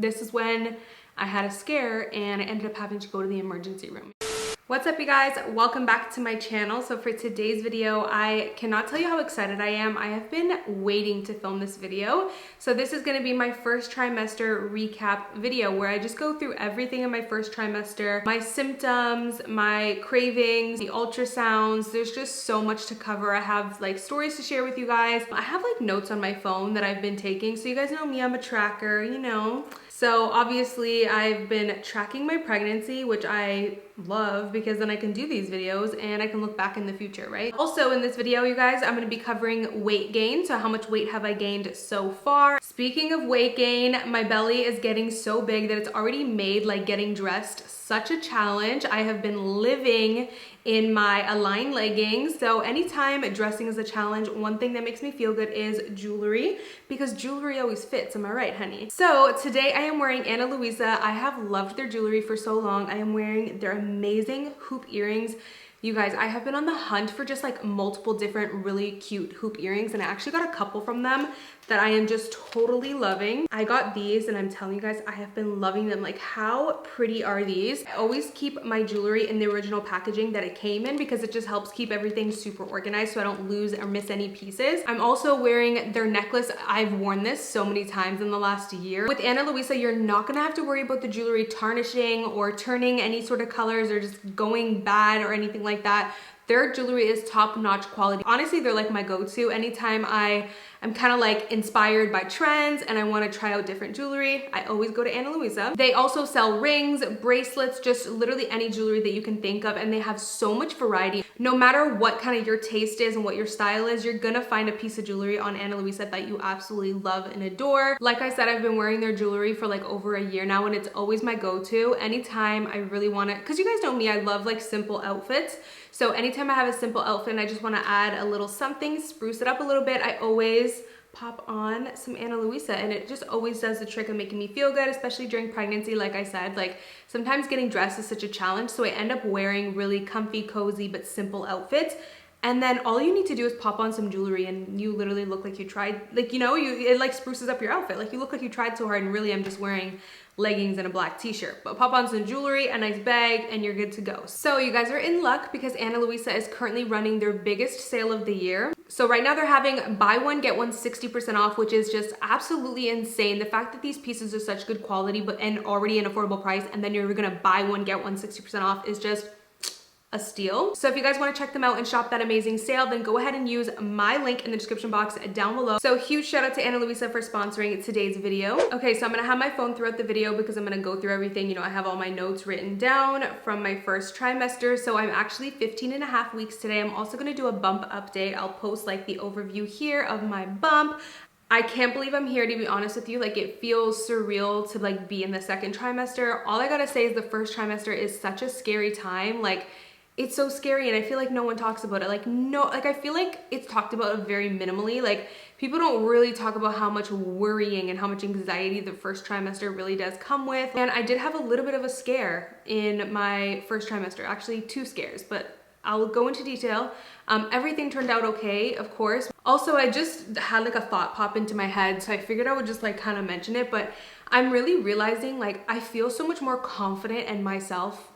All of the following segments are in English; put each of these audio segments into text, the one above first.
This is when I had a scare and I ended up having to go to the emergency room. What's up, you guys? Welcome back to my channel. So for today's video, I cannot tell you how excited I am. I have been waiting to film this video. So this is gonna be my first trimester recap video where I just go through everything in my first trimester, my symptoms, my cravings, the ultrasounds. There's just so much to cover. I have like stories to share with you guys. I have like notes on my phone that I've been taking. So you guys know me, I'm a tracker, you know. So obviously I've been tracking my pregnancy, which I love because then I can do these videos and I can look back in the future, right? Also in this video, you guys, I'm gonna be covering weight gain. So how much weight have I gained so far? Speaking of weight gain, my belly is getting so big that it's already made like getting dressed such a challenge. I have been living in my Align leggings. So anytime dressing is a challenge, one thing that makes me feel good is jewelry, because jewelry always fits, am I right, honey? So today I am wearing Ana Luisa. I have loved their jewelry for so long. I am wearing their amazing hoop earrings. You guys, I have been on the hunt for just like multiple different really cute hoop earrings, and I actually got a couple from them that I am just totally loving. I got these and I'm telling you guys, I have been loving them. Like, how pretty are these? I always keep my jewelry in the original packaging that it came in because it just helps keep everything super organized so I don't lose or miss any pieces. I'm also wearing their necklace. I've worn this so many times in the last year. With Ana Luisa, you're not gonna have to worry about the jewelry tarnishing or turning any sort of colors or just going bad or anything like that. Their jewelry is top-notch quality. Honestly, they're like my go-to. Anytime I'm kind of like inspired by trends and I want to try out different jewelry, I always go to Ana Luisa. They also sell rings, bracelets, just literally any jewelry that you can think of, and they have so much variety. No matter what kind of your taste is and what your style is, you're gonna find a piece of jewelry on Ana Luisa that you absolutely love and adore. Like I said, I've been wearing their jewelry for like over a year now, and it's always my go-to. Anytime I really want to, because you guys know me, I love like simple outfits. So anytime I have a simple outfit and I just want to add a little something, spruce it up a little bit, I always pop on some Ana Luisa, and it just always does the trick of making me feel good, especially during pregnancy. Like I said, like sometimes getting dressed is such a challenge, so I end up wearing really comfy, cozy, but simple outfits. And then all you need to do is pop on some jewelry and you literally look like you tried, like, you know, it like spruces up your outfit. Like you look like you tried so hard, and really I'm just wearing leggings and a black t-shirt. But pop on some jewelry, a nice bag, and you're good to go. So you guys are in luck because Ana Luisa is currently running their biggest sale of the year. So right now they're having buy one, get one 60% off, which is just absolutely insane. The fact that these pieces are such good quality and already an affordable price, and then you're gonna buy one, get one 60% off is just a steal. So if you guys want to check them out and shop that amazing sale, then go ahead and use my link in the description box down below. So huge shout out to Ana Luisa for sponsoring today's video. Okay, so I'm gonna have my phone throughout the video because I'm gonna go through everything. You know, I have all my notes written down from my first trimester. So I'm actually 15 and a half weeks today. I'm also gonna do a bump update. I'll post like the overview here of my bump. I can't believe I'm here, to be honest with you. Like, it feels surreal to like be in the second trimester. All I gotta say is the first trimester is such a scary time. Like, it's so scary, and I feel like no one talks about it. Like, no, like I feel like it's talked about very minimally. Like, people don't really talk about how much worrying and how much anxiety the first trimester really does come with. And I did have a little bit of a scare in my first trimester, actually 2 scares, but I'll go into detail. Everything turned out okay, of course. Also, I just had like a thought pop into my head, so I figured I would just like kind of mention it, but I'm really realizing like I feel so much more confident in myself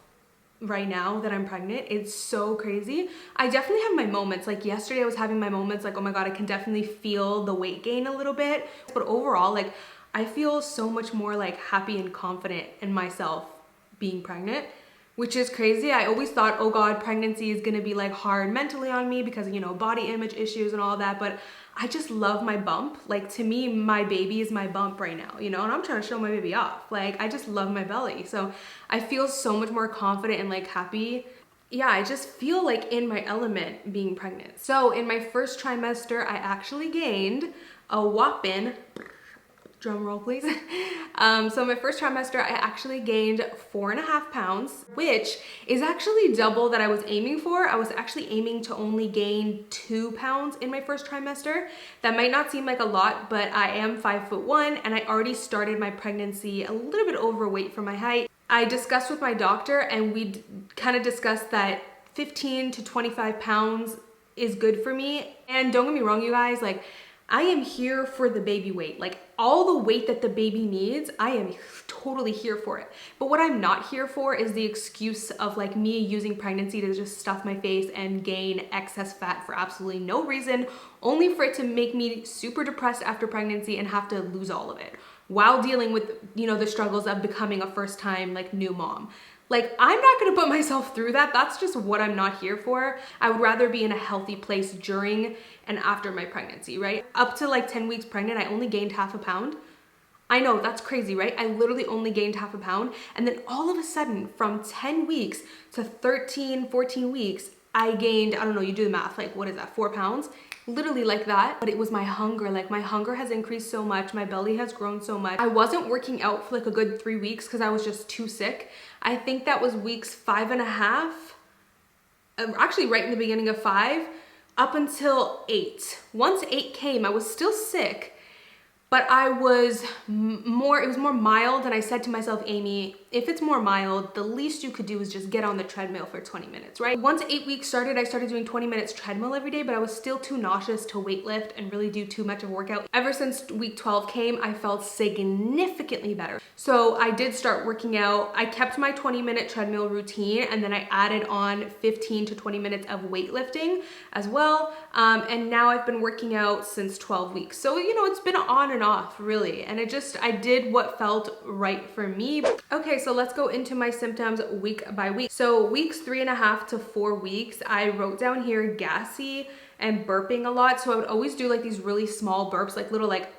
right now that I'm pregnant. It's so crazy. I definitely have my moments. Like yesterday I was having my moments like, oh my god, I can definitely feel the weight gain a little bit. But overall, like I feel so much more like happy and confident in myself being pregnant, which is crazy. I always thought, oh god, pregnancy is gonna be like hard mentally on me because, you know, body image issues and all that, but I just love my bump. Like, to me, my baby is my bump right now, you know, and I'm trying to show my baby off. Like, I just love my belly. So I feel so much more confident and like happy. Yeah, I just feel like in my element being pregnant. So in my first trimester, I actually gained a whopping, drum roll please. So my first trimester, I actually gained 4.5 pounds, which is actually double that I was aiming for. I was actually aiming to only gain 2 pounds in my first trimester. That might not seem like a lot, but I am 5'1" and I already started my pregnancy a little bit overweight for my height. I discussed with my doctor and we kind of discussed that 15 to 25 pounds is good for me. And don't get me wrong, you guys, like I am here for the baby weight. Like all the weight that the baby needs, I am totally here for it. But what I'm not here for is the excuse of like me using pregnancy to just stuff my face and gain excess fat for absolutely no reason, only for it to make me super depressed after pregnancy and have to lose all of it while dealing with, you know, the struggles of becoming a first time like new mom. Like, I'm not gonna put myself through that. That's just what I'm not here for. I would rather be in a healthy place during and after my pregnancy, right? Up to like 10 weeks pregnant, I only gained half a pound. I know, that's crazy, right? I literally only gained half a pound. And then all of a sudden, from 10 weeks to 13, 14 weeks, I gained, I don't know, you do the math, like what is that, 4 pounds? Literally like that. But it was my hunger. Like my hunger has increased so much. My belly has grown so much. I wasn't working out for like a good 3 weeks because I was just too sick. I think that was weeks 5.5, actually right in the beginning of 5, up until 8. Once 8 came, I was still sick, but I was it was more mild. And I said to myself, Amy, if it's more mild, the least you could do is just get on the treadmill for 20 minutes, right? Once 8 weeks started, I started doing 20 minutes treadmill every day, but I was still too nauseous to weight lift and really do too much of a workout. Ever since week 12 came, I felt significantly better. So I did start working out. I kept my 20-minute treadmill routine, and then I added on 15 to 20 minutes of weightlifting as well. And now I've been working out since 12 weeks. So, you know, it's been on and off really. And I did what felt right for me. Okay, so let's go into my symptoms week by week. So weeks 3.5 to 4 weeks, I wrote down here gassy and burping a lot. So I would always do like these really small burps, like little like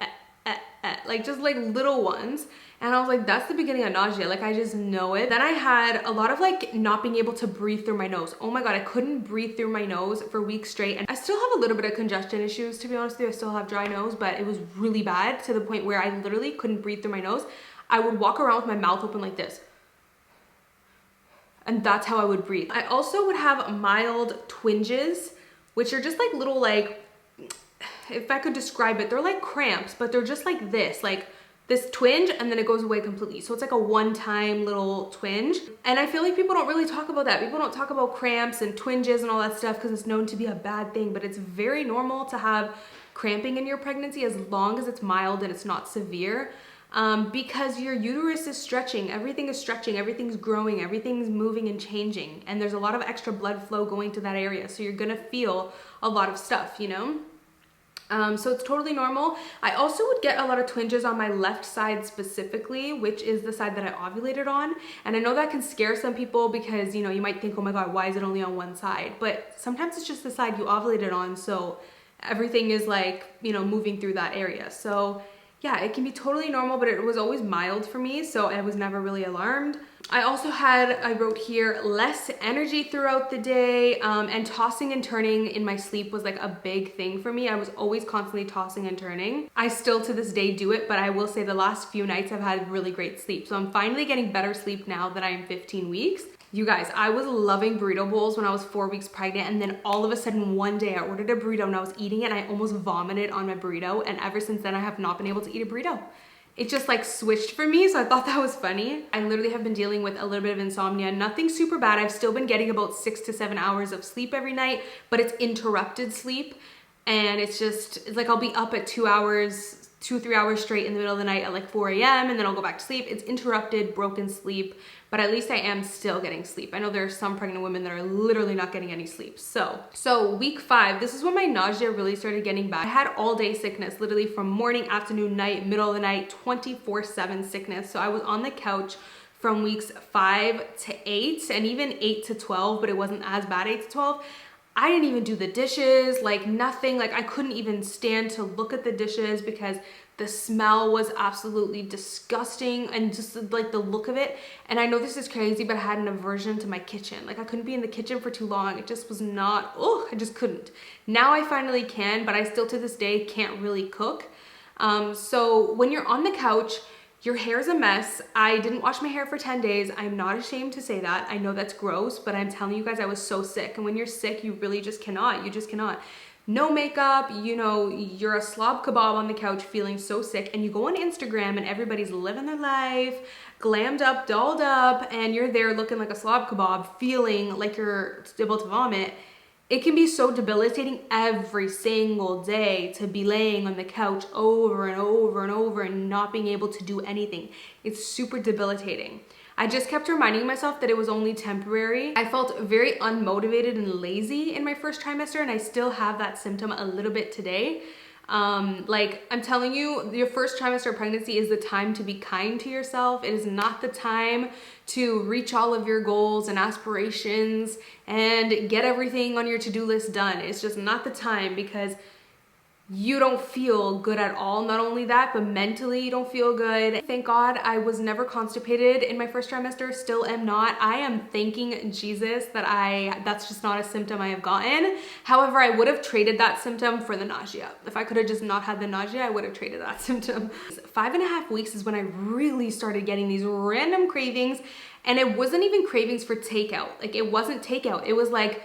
just like little ones. And I was like, that's the beginning of nausea. Like I just know it. Then I had a lot of like not being able to breathe through my nose. Oh my God, I couldn't breathe through my nose for weeks straight. And I still have a little bit of congestion issues, to be honest with you. I still have dry nose, but it was really bad to the point where I literally couldn't breathe through my nose. I would walk around with my mouth open like this. And that's how I would breathe. I also would have mild twinges, which are just like little like, if I could describe it, they're like cramps, but they're just like this twinge, and then it goes away completely. So it's like a one-time little twinge. And I feel like people don't really talk about that. People don't talk about cramps and twinges and all that stuff because it's known to be a bad thing, but it's very normal to have cramping in your pregnancy as long as it's mild and it's not severe. Because your uterus is stretching, everything's growing, everything's moving and changing, and there's a lot of extra blood flow going to that area. So you're gonna feel a lot of stuff, you know? So it's totally normal. I also would get a lot of twinges on my left side specifically, which is the side that I ovulated on. And I know that can scare some people because, you know, you might think, oh my God, why is it only on one side? But sometimes it's just the side you ovulated on. So everything is like, you know, moving through that area. So yeah, it can be totally normal, but it was always mild for me. So I was never really alarmed. I also had, I wrote here, less energy throughout the day, and tossing and turning in my sleep was like a big thing for me. I was always constantly tossing and turning. I still to this day do it, but I will say the last few nights I've had really great sleep. So I'm finally getting better sleep now that I'm 15 weeks. You guys, I was loving burrito bowls when I was 4 weeks pregnant, and then all of a sudden one day I ordered a burrito and I was eating it and I almost vomited on my burrito, and ever since then I have not been able to eat a burrito. It just like switched for me, so I thought that was funny. I literally have been dealing with a little bit of insomnia, nothing super bad. I've still been getting about 6 to 7 hours of sleep every night, but it's interrupted sleep. And it's like I'll be up at 2 hours, 2-3 hours straight in the middle of the night at like 4 a.m. and then I'll go back to sleep. It's interrupted, broken sleep, but at least I am still getting sleep. I know there are some pregnant women that are literally not getting any sleep. So week 5, this is when my nausea really started getting bad. I had all day sickness, literally from morning, afternoon, night, middle of the night, 24/7 sickness. So I was on the couch from weeks 5 to 8 and even 8 to 12, but it wasn't as bad 8 to 12. I didn't even do the dishes, like nothing. Like I couldn't even stand to look at the dishes because the smell was absolutely disgusting, and just like the look of it. And I know this is crazy, but I had an aversion to my kitchen. Like I couldn't be in the kitchen for too long. It just was not, I just couldn't. Now I finally can, but I still to this day can't really cook. So when you're on the couch, your hair's a mess. I didn't wash my hair for 10 days. I'm not ashamed to say that. I know that's gross, but I'm telling you guys, I was so sick. And when you're sick, you really just cannot. You just cannot. No makeup, you know, you're a slob kebab on the couch feeling so sick, and you go on Instagram and everybody's living their life, glammed up, dolled up, and you're there looking like a slob kebab, feeling like you're able to vomit. It can be so debilitating every single day to be laying on the couch over and over and over and not being able to do anything. It's super debilitating. I just kept reminding myself that it was only temporary. I felt very unmotivated and lazy in my first trimester, and I still have that symptom a little bit today. Like I'm telling you, your first trimester of pregnancy is the time to be kind to yourself. It is not the time to reach all of your goals and aspirations and get everything on your to-do list done. It's just not the time, because you don't feel good at all. Not only that, but mentally you don't feel good. Thank God I was never constipated in my first trimester, still am not. I am thanking Jesus that that's just not a symptom I have gotten. However, I would have traded that symptom for the nausea. If I could have just not had the nausea, I would have traded that symptom. 5.5 weeks is when I really started getting these random cravings, and it wasn't even cravings for takeout. Like it wasn't takeout. It was like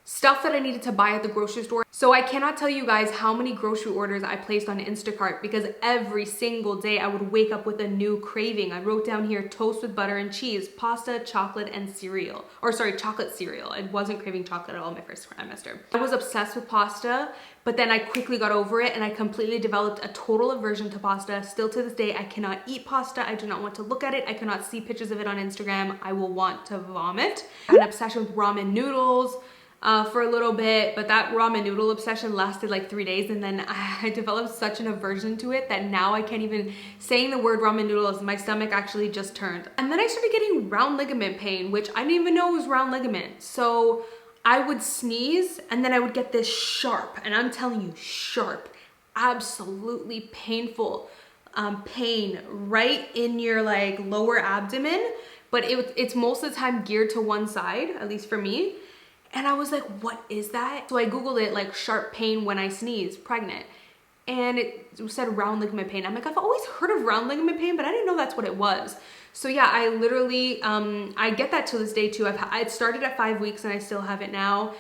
stuff that I needed to buy at the grocery store. So I cannot tell you guys how many grocery orders I placed on Instacart, because every single day I would wake up with a new craving. I wrote down here toast with butter and cheese, pasta, chocolate, and cereal. Or sorry, chocolate cereal. I wasn't craving chocolate at all my first trimester. I was obsessed with pasta, but then I quickly got over it and I completely developed a total aversion to pasta. Still to this day, I cannot eat pasta. I do not want to look at it. I cannot see pictures of it on Instagram. I will want to vomit. I had an obsession with ramen noodles for a little bit, but that ramen noodle obsession lasted like 3 days, and then I developed such an aversion to it that now I can't even, saying the word ramen noodles, my stomach actually just turned. And then I started getting round ligament pain, which I didn't even know was round ligament. So I would sneeze and then I would get this sharp, and I'm telling you, sharp, absolutely painful pain right in your like lower abdomen, but it's most of the time geared to one side, at least for me. And I was like, what is that? So I Googled it, like sharp pain when I sneeze, pregnant. And it said round ligament pain. I'm like, I've always heard of round ligament pain, but I didn't know that's what it was. So yeah, I literally, I get that to this day too. It started at 5 weeks and I still have it now.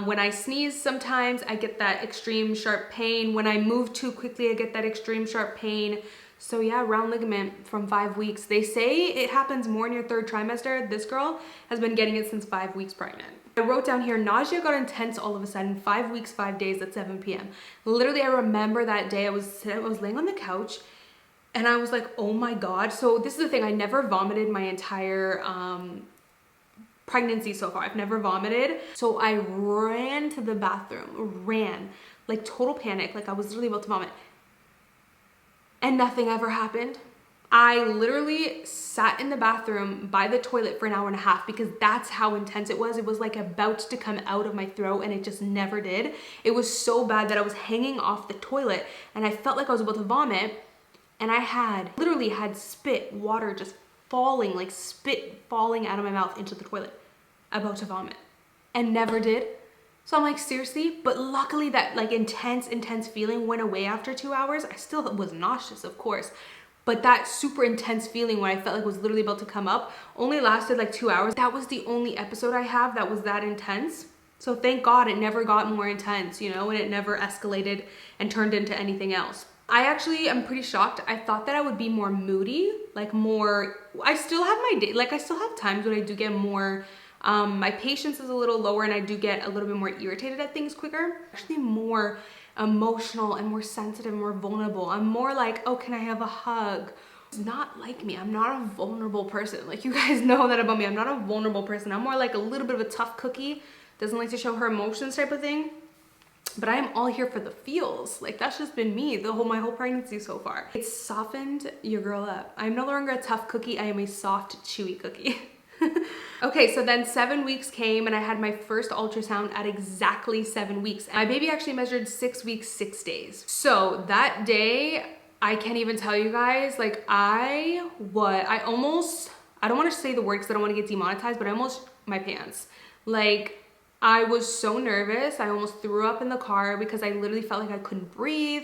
When I sneeze, sometimes I get that extreme sharp pain. When I move too quickly, I get that extreme sharp pain. So yeah, round ligament from 5 weeks. They say it happens more in your third trimester. This girl has been getting it since 5 weeks pregnant. I wrote down here, nausea got intense all of a sudden, 5 weeks, 5 days at 7 p.m. Literally, I remember that day I was laying on the couch and I was like, oh my God. So this is the thing, I never vomited my entire pregnancy so far. I've never vomited. So I ran to the bathroom, like total panic, like I was literally about to vomit. And nothing ever happened. I literally sat in the bathroom by the toilet for an hour and a half, because that's how intense it was. It was like about to come out of my throat and it just never did. It was so bad that I was hanging off the toilet and I felt like I was about to vomit, and I literally had spit, water just falling, like spit falling out of my mouth into the toilet, about to vomit, and never did. So I'm like, seriously? But luckily that like intense feeling went away after 2 hours. I still was nauseous, of course, but that super intense feeling when I felt like it was literally about to come up only lasted like 2 hours. That was the only episode I have that was that intense. So thank God it never got more intense, you know, and it never escalated and turned into anything else. I actually am pretty shocked. I thought that I would be more moody, like more, I still have my day, like I still have times when I do get more, my patience is a little lower and I do get a little bit more irritated at things quicker. Actually more emotional and more sensitive, more vulnerable. I'm more like, oh, can I have a hug? It's not like me. I'm not a vulnerable person. Like, you guys know that about me. I'm not a vulnerable person. I'm more like a little bit of a tough cookie, doesn't like to show her emotions type of thing. But I am all here for the feels. Like, that's just been me my whole pregnancy so far. It's softened your girl up. I'm no longer a tough cookie. I am a soft, chewy cookie. Okay, so then 7 weeks came and I had my first ultrasound at exactly 7 weeks. My baby actually measured 6 weeks, 6 days. So that day, I can't even tell you guys, like I don't want to say the word because I don't want to get demonetized, but I almost my pants. Like, I was so nervous. I almost threw up in the car because I literally felt like I couldn't breathe.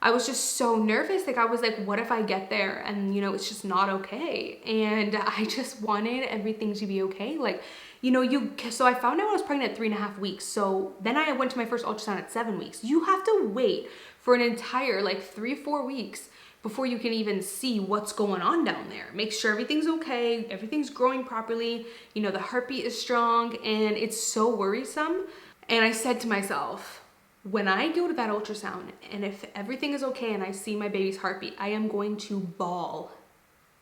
I was just so nervous. Like, I was like, what if I get there and, you know, it's just not okay? And I just wanted everything to be okay. Like, you know, so I found out I was pregnant at 3.5 weeks. So then I went to my first ultrasound at 7 weeks. You have to wait for an entire like 3-4 weeks before you can even see what's going on down there. Make sure everything's okay, everything's growing properly, you know, the heartbeat is strong, and it's so worrisome. And I said to myself, when I go to that ultrasound and if everything is okay and I see my baby's heartbeat, I am going to bawl.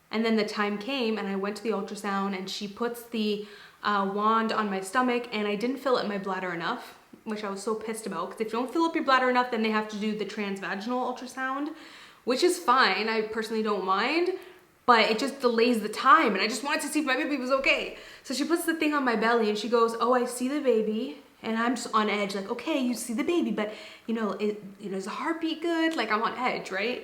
And then the time came and I went to the ultrasound and she puts the wand on my stomach and I didn't fill up my bladder enough, which I was so pissed about, because if you don't fill up your bladder enough, then they have to do the transvaginal ultrasound, which is fine. I personally don't mind, but it just delays the time and I just wanted to see if my baby was okay. So she puts the thing on my belly and she goes, oh, I see the baby. And I'm just on edge, like, okay, you see the baby, but is the heartbeat good? Like, I'm on edge, right?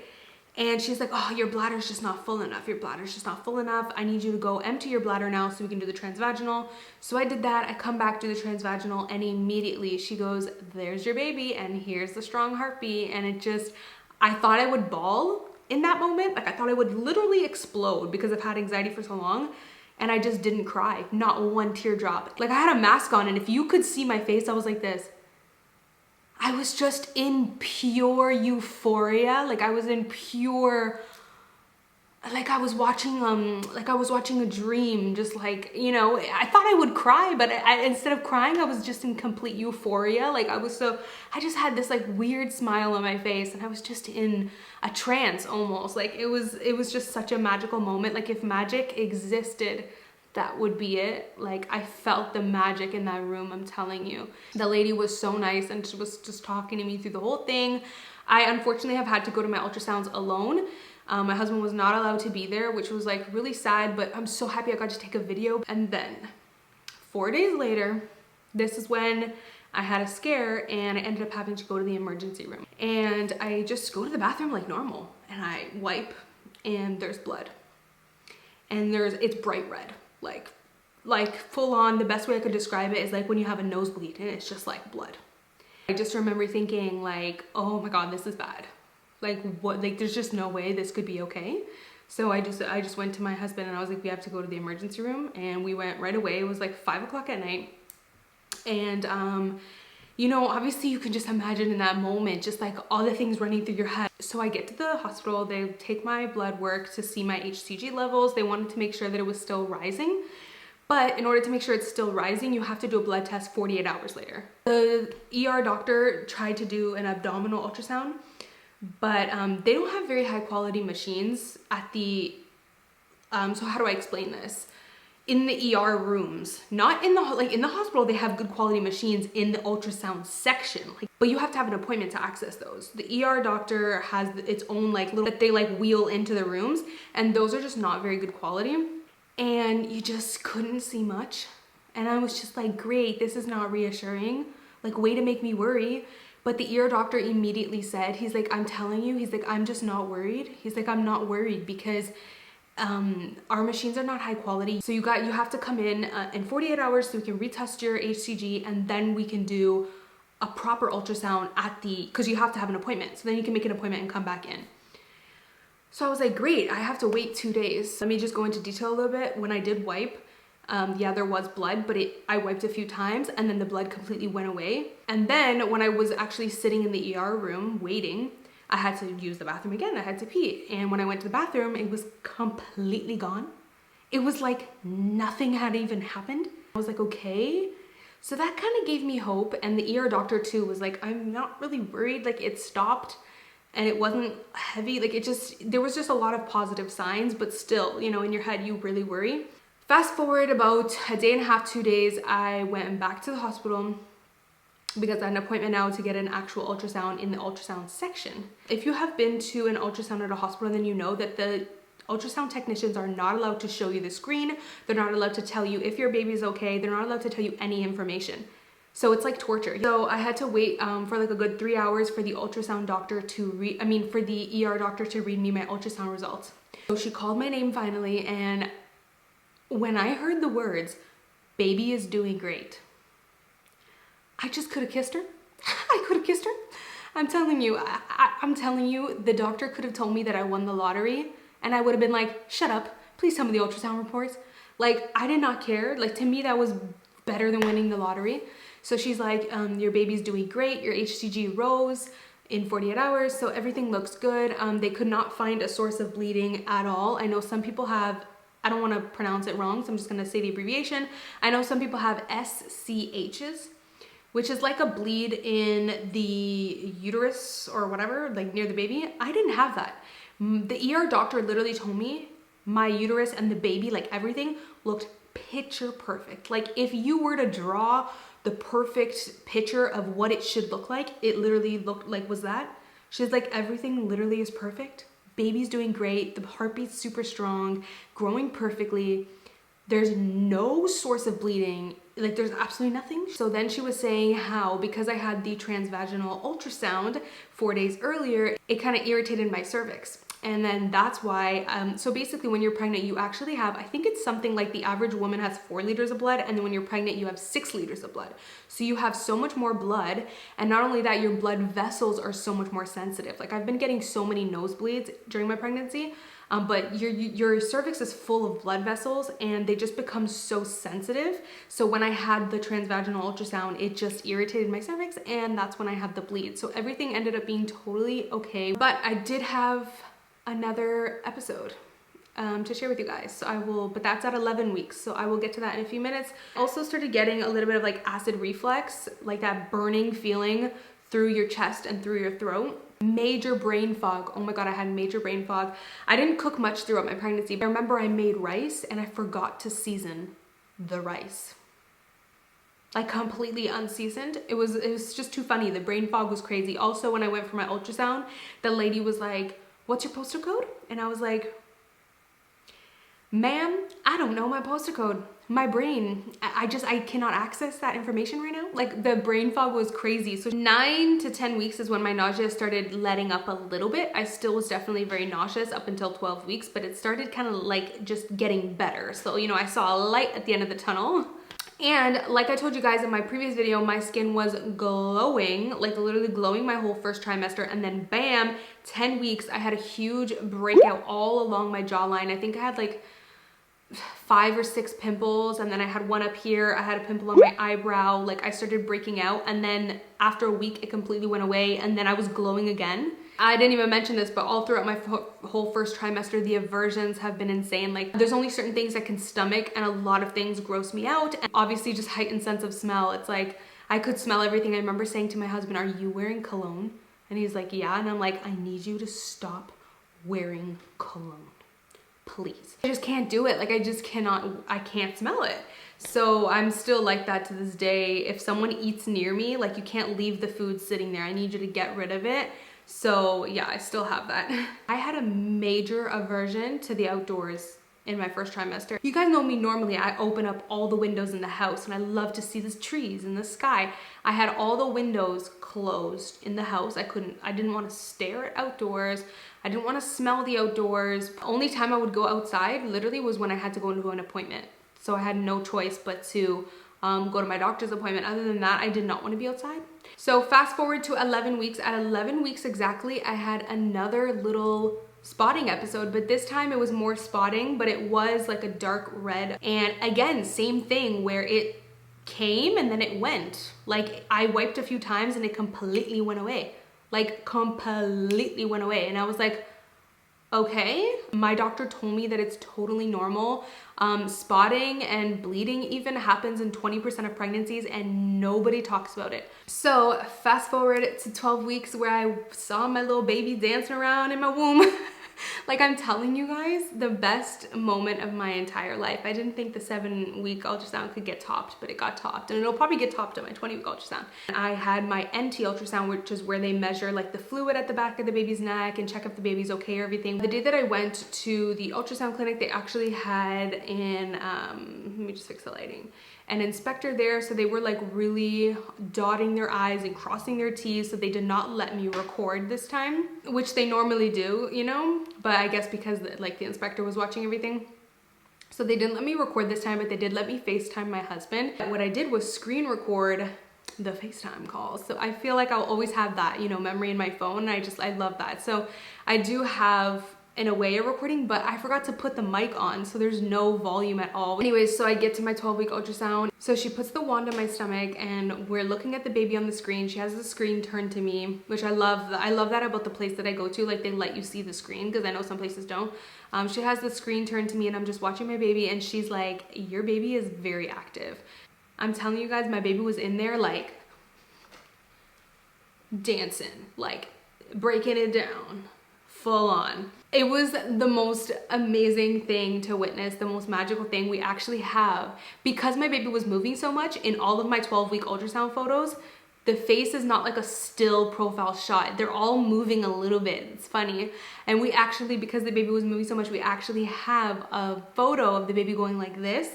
And she's like, oh, your bladder's just not full enough. Your bladder's just not full enough. I need you to go empty your bladder now so we can do the transvaginal. So I did that. I come back, do the transvaginal, and immediately she goes, there's your baby, and here's the strong heartbeat. And it just, I thought I would bawl in that moment. Like, I thought I would literally explode because I've had anxiety for so long. And I just didn't cry, not one teardrop. Like, I had a mask on, and if you could see my face, I was like this. I was just in pure euphoria. Like, I was in pure, like I was watching a dream, just like, I thought I would cry, but instead of crying, I was just in complete euphoria. Like, I just had this like weird smile on my face and I was just in a trance almost. Like, it was just such a magical moment. Like, if magic existed, that would be it. Like, I felt the magic in that room, I'm telling you. The lady was so nice and she was just talking to me through the whole thing. I unfortunately have had to go to my ultrasounds alone. My husband was not allowed to be there, which was like really sad, but I'm so happy I got to take a video. And then 4 days later, this is when I had a scare and I ended up having to go to the emergency room. And I just go to the bathroom like normal and I wipe and there's blood. And it's bright red. Like full on. The best way I could describe it is like when you have a nosebleed and it's just like blood. I just remember thinking like, oh my God, this is bad. Like, what, like there's just no way this could be okay. So I just went to my husband and I was like, we have to go to the emergency room, and we went right away. It was like 5 o'clock at night. And obviously you can just imagine in that moment, just like all the things running through your head. So I get to the hospital, they take my blood work to see my Hcg levels. They wanted to make sure that it was still rising. But in order to make sure it's still rising, you have to do a blood test 48 hours later. The ER doctor tried to do an abdominal ultrasound, but they don't have very high quality machines at the, so how do I explain this? In the ER rooms, not in the, in the hospital, they have good quality machines in the ultrasound section, but you have to have an appointment to access those. The ER doctor has its own little, that they wheel into the rooms, and those are just not very good quality. And you just couldn't see much. And I was just like, great, this is not reassuring. Like, way to make me worry. But the ER doctor immediately said, he's like, I'm telling you, he's like, I'm just not worried. He's like, I'm not worried because our machines are not high quality. So you have to come in 48 hours so we can retest your Hcg, and then we can do a proper ultrasound because you have to have an appointment. So then you can make an appointment and come back in. So I was like, great, I have to wait 2 days. Let me just go into detail a little bit. When I did wipe, yeah, there was blood, but I wiped a few times and then the blood completely went away. And then when I was actually sitting in the ER room waiting, I had to use the bathroom again. I had to pee. And when I went to the bathroom, it was completely gone. It was like nothing had even happened. I was like, okay. So that kind of gave me hope. And the ER doctor too was like, I'm not really worried. Like, it stopped. And it wasn't heavy, there was just a lot of positive signs, but still, in your head, you really worry. Fast forward about a day and a half, 2 days, I went back to the hospital because I had an appointment now to get an actual ultrasound in the ultrasound section. If you have been to an ultrasound at a hospital, then you know that the ultrasound technicians are not allowed to show you the screen. They're not allowed to tell you if your baby is okay. They're not allowed to tell you any information. So it's like torture. So I had to wait for like a good 3 hours for the ultrasound doctor for the ER doctor to read me my ultrasound results. So she called my name finally, and when I heard the words, "Baby is doing great," I just could have kissed her. I could have kissed her. I'm telling you, I'm telling you, the doctor could have told me that I won the lottery and I would have been like, shut up, please tell me the ultrasound reports. Like, I did not care. Like, to me, that was better than winning the lottery. So she's like, your baby's doing great. Your HCG rose in 48 hours. So everything looks good. They could not find a source of bleeding at all. I know some people have, I don't want to pronounce it wrong, so I'm just going to say the abbreviation. I know some people have SCHs, which is like a bleed in the uterus or whatever, like near the baby. I didn't have that. The ER doctor literally told me my uterus and the baby, like everything, looked picture perfect. Like if you were to draw the perfect picture of what it should look like, it literally looked like was that. She's like, everything literally is perfect. Baby's doing great. The heartbeat's super strong, growing perfectly. There's no source of bleeding. Like there's absolutely nothing. So then she was saying how, because I had the transvaginal ultrasound 4 days earlier, it kind of irritated my cervix. And then that's why, so basically when you're pregnant, you actually have, I think it's something like the average woman has 4 liters of blood. And then when you're pregnant, you have 6 liters of blood. So you have so much more blood. And not only that, your blood vessels are so much more sensitive. Like I've been getting so many nosebleeds during my pregnancy, but your cervix is full of blood vessels and they just become so sensitive. So when I had the transvaginal ultrasound, it just irritated my cervix, and that's when I had the bleed. So everything ended up being totally okay. But I did have another episode to share with you guys. So but that's at 11 weeks. So I will get to that in a few minutes. Also started getting a little bit of like acid reflux, like that burning feeling through your chest and through your throat. Major brain fog. Oh my God, I had major brain fog. I didn't cook much throughout my pregnancy, but I remember I made rice and I forgot to season the rice. Like completely unseasoned. It was just too funny. The brain fog was crazy. Also, when I went for my ultrasound, the lady was like, "What's your postal code?" And I was like, "Ma'am, I don't know my postal code. My brain, I cannot access that information right now." Like the brain fog was crazy. So 9 to 10 weeks is when my nausea started letting up a little bit. I still was definitely very nauseous up until 12 weeks, but it started kind of like just getting better. So, you know, I saw a light at the end of the tunnel. And like I told you guys in my previous video, my skin was glowing, like literally glowing my whole first trimester. And then bam, 10 weeks, I had a huge breakout all along my jawline. I think I had like 5 or 6 pimples, and then I had one up here. I had a pimple on my eyebrow. Like I started breaking out, and then after a week it completely went away, and then I was glowing again. I didn't even mention this, but all throughout my whole first trimester, the aversions have been insane. Like there's only certain things I can stomach, and a lot of things gross me out. And obviously just heightened sense of smell. It's like I could smell everything. I remember saying to my husband, "Are you wearing cologne?" And he's like, "Yeah." And I'm like, "I need you to stop wearing cologne, please." I just can't do it. Like I can't smell it. So I'm still like that to this day. If someone eats near me, like you can't leave the food sitting there. I need you to get rid of it. So yeah, I still have that. I had a major aversion to the outdoors in my first trimester. You guys know me, normally I open up all the windows in the house and I love to see the trees and the sky. I had all the windows closed in the house. I didn't want to stare at outdoors. I didn't want to smell the outdoors. The only time I would go outside literally was when I had to go into an appointment. So I had no choice but to go to my doctor's appointment. Other than that, I did not want to be outside. So fast forward to 11 weeks. At 11 weeks exactly, I had another little spotting episode, but this time it was more spotting, but it was like a dark red. And again, same thing where it came and then it went. Like I wiped a few times and it completely went away. Like completely went away. And I was like, okay. My doctor told me that it's totally normal. Spotting and bleeding even happens in 20% of pregnancies and nobody talks about it. So fast forward to 12 weeks where I saw my little baby dancing around in my womb. Like I'm telling you guys, the best moment of my entire life. I didn't think the 7-week ultrasound could get topped, but it got topped, and it'll probably get topped at my 20-week ultrasound. I had my NT ultrasound, which is where they measure like the fluid at the back of the baby's neck and check if the baby's okay or everything. The day that I went to the ultrasound clinic, they actually had let me just fix the lighting, an inspector there. So they were like really dotting their I's and crossing their T's. So they did not let me record this time, which they normally do, you know, but I guess because like the inspector was watching everything. So they didn't let me record this time, but they did let me FaceTime my husband. What I did was screen record the FaceTime calls. So I feel like I'll always have that, you know, memory in my phone. And I love that. So I do have, in a way, a recording, but I forgot to put the mic on, so there's no volume at all. Anyways, so I get to my 12-week ultrasound. So she puts the wand on my stomach and we're looking at the baby on the screen. She has the screen turned to me, which I love. I love that about the place that I go to. Like they let you see the screen, because I know some places don't. She has the screen turned to me and I'm just watching my baby, and she's like, "Your baby is very active." I'm telling you guys, my baby was in there like dancing, like breaking it down, full on. It was the most amazing thing to witness, the most magical thing we actually have. Because my baby was moving so much in all of my 12-week ultrasound photos, the face is not like a still profile shot. They're all moving a little bit. It's funny. And we actually, because the baby was moving so much, we actually have a photo of the baby going like this.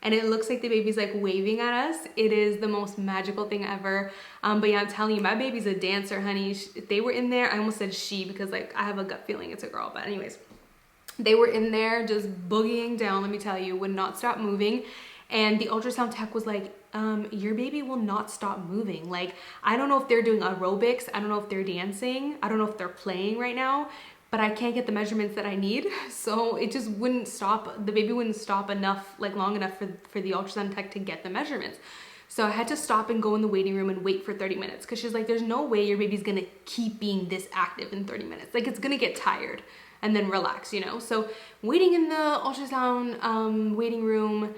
And it looks like the baby's like waving at us. It is the most magical thing ever. But yeah, I'm telling you, my baby's a dancer, honey. They were in there. I almost said she because like I have a gut feeling it's a girl. But anyways, they were in there just boogieing down, let me tell you, would not stop moving. And the ultrasound tech was like, your baby will not stop moving. Like, I don't know if they're doing aerobics. I don't know if they're dancing. I don't know if they're playing right now, but I can't get the measurements that I need. So it just wouldn't stop. The baby wouldn't stop enough, like long enough for the ultrasound tech to get the measurements. So I had to stop and go in the waiting room and wait for 30 minutes. Cause she's like, there's no way your baby's gonna keep being this active in 30 minutes. Like it's gonna get tired and then relax, you know? So waiting in the ultrasound waiting room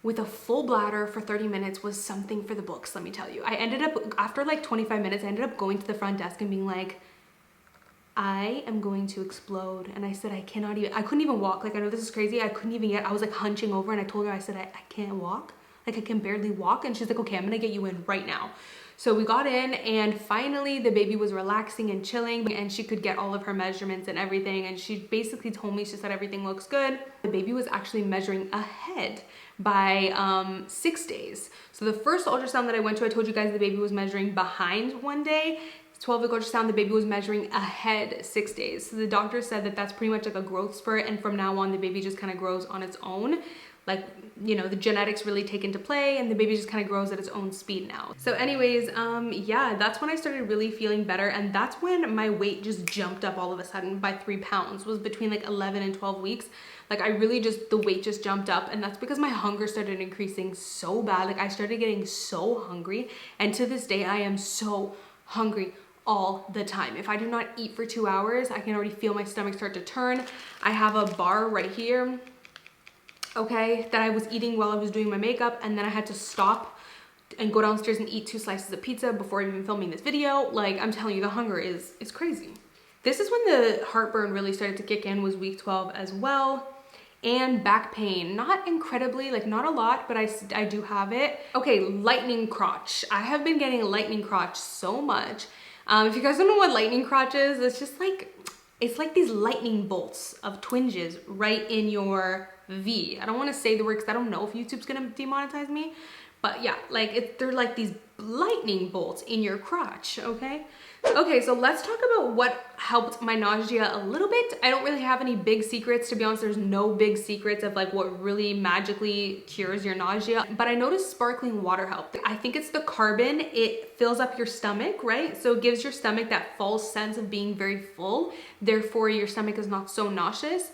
with a full bladder for 30 minutes was something for the books, let me tell you. I ended up, after like 25 minutes, I ended up going to the front desk and being like, I am going to explode. And I said, I couldn't even walk. Like, I know this is crazy. I couldn't even get, I was like hunching over and I told her, I said, I can't walk. Like I can barely walk. And she's like, okay, I'm gonna get you in right now. So we got in and finally the baby was relaxing and chilling and she could get all of her measurements and everything. And she basically told me, she said, everything looks good. The baby was actually measuring ahead by 6 days. So the first ultrasound that I went to, I told you guys the baby was measuring behind 1 day. 12-week ultrasound, the baby was measuring ahead 6 days. So the doctor said that that's pretty much like a growth spurt. And from now on, the baby just kind of grows on its own. Like, you know, the genetics really take into play and the baby just kind of grows at its own speed now. So anyways, yeah, that's when I started really feeling better. And that's when my weight just jumped up all of a sudden by 3 pounds. Was between like 11 and 12 weeks. Like I really just, the weight just jumped up, and that's because my hunger started increasing so bad. Like I started getting so hungry, and to this day I am so hungry all the time. If I do not eat for 2 hours, I can already feel my stomach start to turn. I have a bar right here, okay, that I was eating while I was doing my makeup, and then I had to stop and go downstairs and eat 2 slices of pizza before even filming this video. Like I'm telling you, the hunger is crazy. This is when the heartburn really started to kick in, was week 12 as well. And back pain, not incredibly, like not a lot, but I do have it. Okay, lightning crotch. I have been getting lightning crotch so much. If you guys don't know what lightning crotch is, it's just like, it's like these lightning bolts of twinges right in your V. I don't want to say the word because I don't know if YouTube's gonna demonetize me, but yeah, like they're like these lightning bolts in your crotch, okay? Okay, so let's talk about what helped my nausea a little bit. I don't really have any big secrets, to be honest. There's no big secrets of like what really magically cures your nausea, but I noticed sparkling water helped. I think it's the carbon. It fills up your stomach, right? So it gives your stomach that false sense of being very full. Therefore, your stomach is not so nauseous.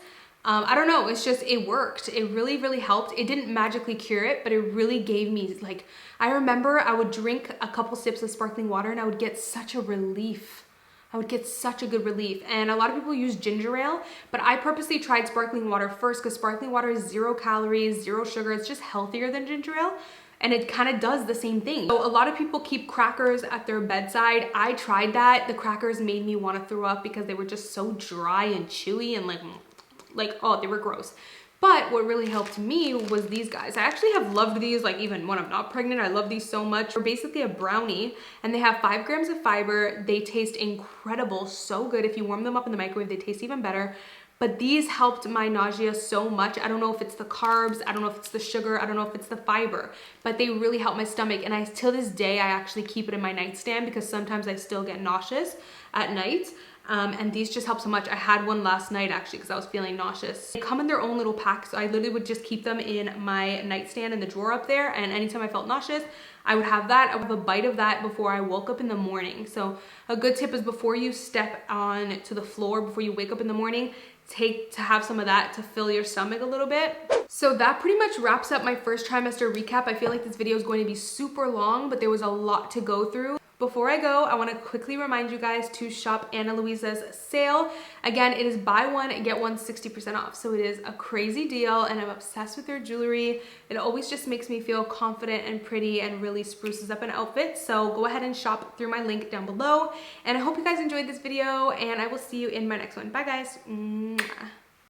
I don't know, it's just, it worked. It really, really helped. It didn't magically cure it, but it really gave me like, I remember I would drink a couple sips of sparkling water and I would get such a relief. I would get such a good relief. And a lot of people use ginger ale, but I purposely tried sparkling water first because sparkling water is 0 calories, 0 sugar. It's just healthier than ginger ale. And it kind of does the same thing. So a lot of people keep crackers at their bedside. I tried that. The crackers made me want to throw up because they were just so dry and chewy and like, oh, they were gross. But what really helped me was these guys. I actually have loved these, like even when I'm not pregnant, I love these so much. They're basically a brownie and they have 5 grams of fiber. They taste incredible, so good. If you warm them up in the microwave, they taste even better. But these helped my nausea so much. I don't know if it's the carbs, I don't know if it's the sugar, I don't know if it's the fiber, but they really help my stomach. And till this day, I actually keep it in my nightstand because sometimes I still get nauseous at night. And these just help so much. I had one last night actually because I was feeling nauseous. They come in their own little pack, so I literally would just keep them in my nightstand in the drawer up there, and anytime I felt nauseous, I would have that. I would have a bite of that before I woke up in the morning. So a good tip is before you step on to the floor, before you wake up in the morning, have some of that to fill your stomach a little bit. So that pretty much wraps up my first trimester recap. I feel like this video is going to be super long, but there was a lot to go through. Before I go, I want to quickly remind you guys to shop Ana Luisa's sale. Again, it is buy one, get one 60% off. So it is a crazy deal and I'm obsessed with their jewelry. It always just makes me feel confident and pretty and really spruces up an outfit. So go ahead and shop through my link down below. And I hope you guys enjoyed this video and I will see you in my next one. Bye guys. Mwah.